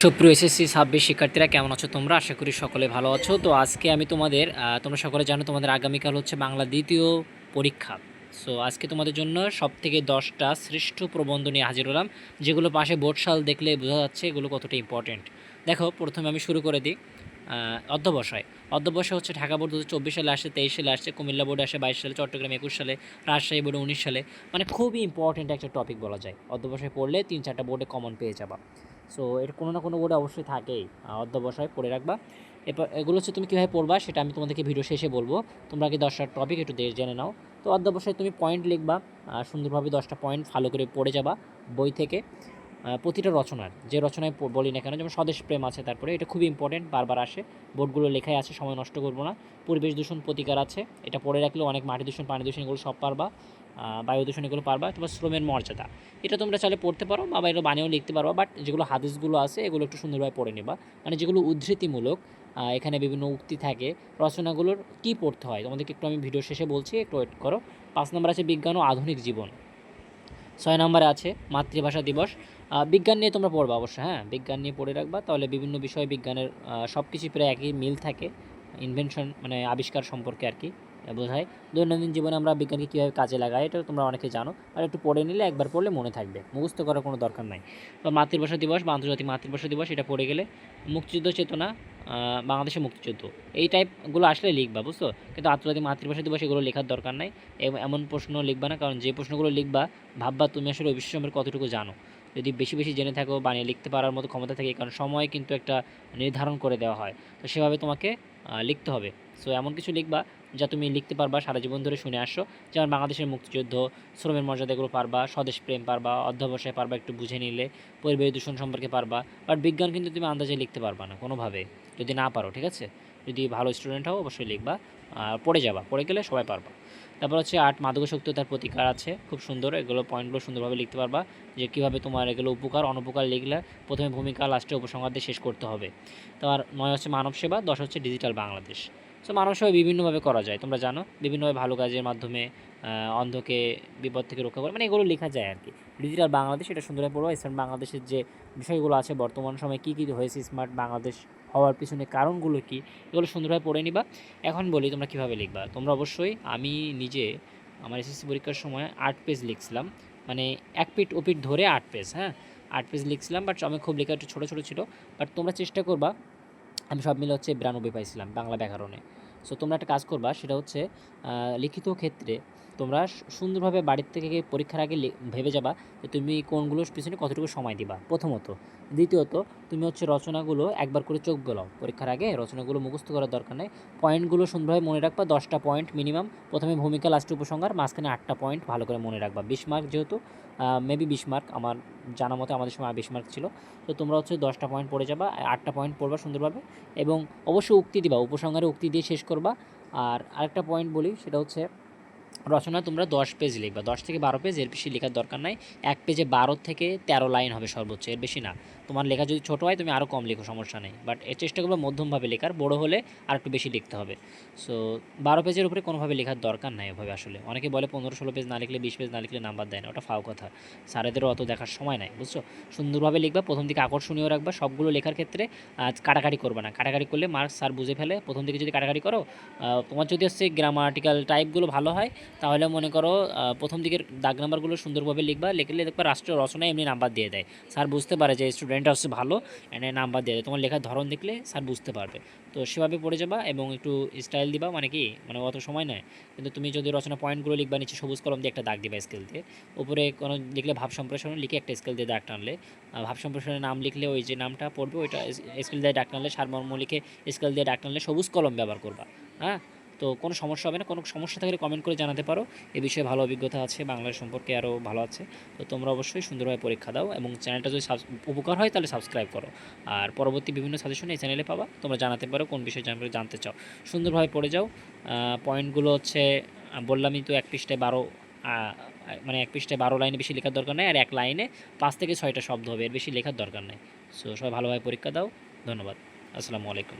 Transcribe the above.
সুপ্রিয় এসএসসি 26 শিক্ষার্থীরা কেমন আছো তোমরা? আশা করি সকলে ভালো আছো। তো আজকে আমি তোমাদের তোমরা সকলে জানো তোমাদের আগামীকাল হচ্ছে বাংলা দ্বিতীয় পরীক্ষা। সো আজকে তোমাদের জন্য সবথেকে 10টা শ্রেষ্ঠ প্রবন্ধ নিয়ে হাজির হলাম, যেগুলো পাশে বোর্ড সাল দেখলে বোঝা যাচ্ছে এগুলো কতটা ইম্পর্টেন্ট। দেখো, প্রথমে আমি শুরু করে দিই। অধ্যবসায় অধ্যবসায় হচ্ছে ঢাকা বোর্ড 2024 সালে আসে, 23 সালে আসছে, কুমিল্লা বোর্ডে আসে 22 সালে, চট্টগ্রাম 21 সালে, রাজশাহী বোর্ডে 19 সালে। মানে খুবই ইম্পর্টেন্ট একটা টপিক বলা যায়। অধ্যবসায় পড়লে 3-4টা বোর্ডে কমন পেয়ে যাবা। সো এটা কোনো না কোনো বোর্ডে অবশ্যই থাকেই। অধ্যবসায় পড়ে রাখবা। এরপর এগুলো হচ্ছে তুমি কীভাবে পড়বা সেটা আমি তোমাদেরকে ভিডিও শেষে বলবো। তোমরা আগে 10টা টপিক একটু জেনে নাও। তো অধ্যবসায় তুমি পয়েন্ট লিখবা, সুন্দরভাবে 10টা পয়েন্ট ভালো করে পড়ে যাবা বই থেকে। প্রতিটা রচনার যে রচনায় বলি না কেন, যেমন স্বদেশ প্রেম আছে, তারপরে এটা খুবই ইম্পর্টেন্ট, বারবার আসে, বোর্ডগুলো লেখাই আছে, সময় নষ্ট করবো না। পরিবেশ দূষণ প্রতিকার আছে, এটা পড়ে রাখলে অনেক মাটি দূষণ, পানি দূষণ এগুলো সব পারবা। বায়ু দূষণ এগুলো পারবা। তোমার শ্রমের মর্যাদা, এটা তোমরা চাইলে পড়তে পারো বা এগুলো বানিয়েও লিখতে পারবা, বাট যেগুলো হাদিসগুলো আছে এগুলো একটু সুন্দরভাবে পড়ে নেবা। মানে যেগুলো উদ্ধৃতিমূলক, এখানে বিভিন্ন উক্তি থাকে, রচনাগুলোর কী পড়তে হয় তোমাদেরকে একটু আমি ভিডিও শেষে বলছি, একটু ওয়েট করো। 5 নম্বর আছে বিজ্ঞান ও আধুনিক জীবন। 6 নম্বরে আছে মাতৃভাষা দিবস। বিজ্ঞান নিয়ে তোমরা পড়বা অবশ্যই, হ্যাঁ, বিজ্ঞান নিয়ে পড়ে রাখবা, তাহলে বিভিন্ন বিষয়ে বিজ্ঞানের সব কিছুই প্রায় একই মিল থাকে। ইনভেনশন মানে আবিষ্কার সম্পর্কে আর কি বোঝায়। দৈনন্দিন জীবনে আমরা বিজ্ঞানকে কীভাবে কাজে লাগাই এটা তোমরা অনেকে জানো, আর একটু পড়ে নিলে একবার পড়লে মনে থাকবে, মুখস্থ করার কোনো দরকার নাই। তো মাতৃভাষা দিবস বা আন্তর্জাতিক মাতৃভাষা দিবস এটা পড়ে গেলে মুক্তিযুদ্ধ চেতনা, বাংলাদেশের মুক্তিযুদ্ধ, এই টাইপগুলো আসলে লিখবা, বুঝছো? কিন্তু আন্তর্জাতিক মাতৃভাষা দিবস এগুলো লেখার দরকার নাই। এমন প্রশ্ন লিখবা না, কারণ যে প্রশ্নগুলো লিখবা ভাববা তুমি আসলে ওই বিষয় সম্পর্কে কতটুকু জানো। যদি বেশি বেশি জেনে থাকো, বানিয়ে লিখতে পারার মতো ক্ষমতা থাকে, কারণ সময় কিন্তু একটা নির্ধারণ করে দেওয়া হয়, তো সেভাবে তোমাকে লিখতে হবে। সো এমন কিছু লিখবা যা তুমি লিখতে পারবা, সারা জীবন ধরে শুনে আসছো, যেমন বাংলাদেশের মুক্তিযুদ্ধ, শ্রমের মর্যাদা এগুলো পারবা, স্বদেশ প্রেম পারবা, অধ্যবসায় পারবা একটু বুঝে নিলে, পরিবেশ দূষণ সম্পর্কে পারবা। বাট বিজ্ঞান কিন্তু তুমি আন্দাজে লিখতে পারবা না কোনোভাবে, যদি না পারো, ঠিক আছে? যদি ভালো স্টুডেন্ট হও অবশ্যই লিখবা, পড়ে যাবা, পড়ে গেলে সবাই পারবা। তারপর হচ্ছে 8 মাদকাসক্তি ও তার প্রতিকার আছে, খুব সুন্দর, এগুলো পয়েন্টগুলো সুন্দরভাবে লিখতে পারবা, যে কীভাবে তোমার এগুলো উপকার অনুপকার লিখলে প্রথমে ভূমিকা, লাস্টে উপসংহার দিয়ে শেষ করতে হবে। তোমার 9 হচ্ছে মানব সেবা, 10 হচ্ছে ডিজিটাল বাংলাদেশ। সো মানব সেবা বিভিন্নভাবে করা যায়, তোমরা জানো, বিভিন্নভাবে ভালো কাজের মাধ্যমে অন্ধকে বিপদ থেকে রক্ষা করে, মানে এগুলো লেখা যায় আর কি। ডিজিটাল বাংলাদেশ এটা সুন্দরভাবে পড়ো। স্মার্ট বাংলাদেশের যে বিষয়গুলো আছে, বর্তমান সময়ে কী কী হয়েছে, স্মার্ট বাংলাদেশ হওয়ার পিছনে কারণগুলো কী, এগুলো সুন্দরভাবে পড়ে নিবা। এখন বলি তোমরা কীভাবে লিখবা। তোমরা অবশ্যই, আমি নিজে আমার এসএসসি পরীক্ষার সময় 8 পেজ লিখছিলাম, মানে এক পিঠ ও পিঠ ধরে 8 পেজ, হ্যাঁ, 8 পেজ লিখছিলাম, বাট আমি খুব লেখা একটু ছোটো ছোটো ছিল। বাট তোমরা চেষ্টা করবা, আমি সব মিলে হচ্ছে 92 পাইছিলাম বাংলা ব্যাকরণে। সো তোমরা একটা কাজ করবা, সেটা হচ্ছে লিখিত ক্ষেত্রে তোমরা সুন্দরভাবে বাড়ির থেকে পরীক্ষার আগে ভেবে যাবা যে তুমি কোনগুলোর পিছনে কতটুকু সময় দিবা, প্রথমত। দ্বিতীয়ত, তুমি হচ্ছে রচনাগুলো একবার করে চোখ বোলাও পরীক্ষার আগে, রচনাগুলো মুখস্থ করার দরকার নেই। পয়েন্টগুলো সুন্দরভাবে মনে রাখবা, 10টা পয়েন্ট মিনিমাম, প্রথমে ভূমিকা, লাস্টে উপসংহার, মাঝখানে 8টা পয়েন্ট ভালো করে মনে রাখবা। 20 মার্ক যেহেতু, মেবি 20 মার্ক, আমার জানা মতে আমাদের সময় 20 মার্ক ছিল। তো তোমরা হচ্ছে 10টা পয়েন্ট পড়ে যাবা, 8টা পয়েন্ট পড়বা সুন্দরভাবে, এবং অবশ্যই উক্তি দিবা, উপসংহারে উক্তি দিয়ে শেষ করবা। আর আরেকটা পয়েন্ট বলি, সেটা হচ্ছে রচনা তোমরা 10 পেজ লিখবা, 10 থেকে 12 পেজ, এর বেশি লেখার দরকার নাই। এক পেজে 12 থেকে 13 লাইন হবে সর্বোচ্চ, এর বেশি না। তোমার লেখা যদি ছোটো হয় তুমি আরও কম লেখো, সমস্যা নেই, বাট এর চেষ্টা করবো মধ্যমভাবে লেখার, বড় হলে আর একটু বেশি লিখতে হবে। সো 12 পেজের উপরে কোনোভাবে লেখার দরকার নাই এভাবে। আসলে অনেকে বলে 15-16 পেজ না লিখলে, 20 পেজ না লিখলে নাম্বার দেয় না, ওটা ফাও কথা। স্যারেদেরও অত দেখার সময় নাই, বুঝছো? সুন্দরভাবে লিখবা, প্রথম দিকে আকর্ষণীয় রাখবা, সবগুলো লেখার ক্ষেত্রে কাটাকাটি করবে না, কাটাকাটি করলে মার্কস স্যার বুঝে ফেলে। প্রথম দিকে যদি কাটাকাটি করো, তোমার যদি হচ্ছে গ্রামাটিক্যাল টাইপগুলো ভালো হয়, তাহলে মনে করো প্রথম দিকের দাগ নাম্বারগুলো সুন্দরভাবে লিখবা, লিখলে দেখবা রাষ্ট্রীয় রচনায় এমনি নাম্বার দিয়ে দেয়, স্যার বুঝতে পারে যে স্টুডেন্ট হচ্ছে ভালো, এনে নাম্বার দিয়ে দেয়। তোমার লেখার ধরন দেখলে স্যার বুঝতে পারবে। তো সেভাবে পড়ে যাবা এবং একটু স্টাইল দিবা, মানে কি, মানে অত সময় নেয়। কিন্তু তুমি যদি রচনা পয়েন্টগুলো লিখবা, নিচে সবুজ কলম দিয়ে একটা দাগ দিবা স্কেল দিয়ে, উপরে কোনো লিখলে ভাব সম্প্রসারণ লিখে একটা স্কেল দিয়ে দাগ টানলে, ভাব সম্প্রসারণের নাম লিখলে ওই যে নামটা পড়বে ওইটা স্কেল দিয়ে দাগ টানলে, সারমর্ম লিখে স্কেল দিয়ে দাগ টানলে, সবুজ কলম ব্যবহার করবা, হ্যাঁ। তো কোনো সমস্যা হবে না, কোনো সমস্যা থাকলে কমেন্ট করে জানাতে পারো। এ বিষয়ে ভালো অভিজ্ঞতা আছে, বাংলা সম্পর্কে আরও ভালো আছে। তো তোমরা অবশ্যই সুন্দরভাবে পরীক্ষা দাও, এবং চ্যানেলটা যদি উপকার হয় তাহলে সাবস্ক্রাইব করো। আর পরবর্তী বিভিন্ন সাজেশন এই চ্যানেলে পাবা, তোমরা জানাতে পারো কোন বিষয়ে জানতে চাও। সুন্দরভাবে পড়ে যাও। পয়েন্টগুলো হচ্ছে বললামই তো, এক পৃষ্ঠায় 12, মানে এক পৃষ্ঠায় 12 লাইনে বেশি লেখার দরকার নেই, আর এক লাইনে 5 থেকে 6টা শব্দ হবে, এর বেশি লেখার দরকার নেই। সো সবাই ভালোভাবে পরীক্ষা দাও। ধন্যবাদ। আসসালামু আলাইকুম।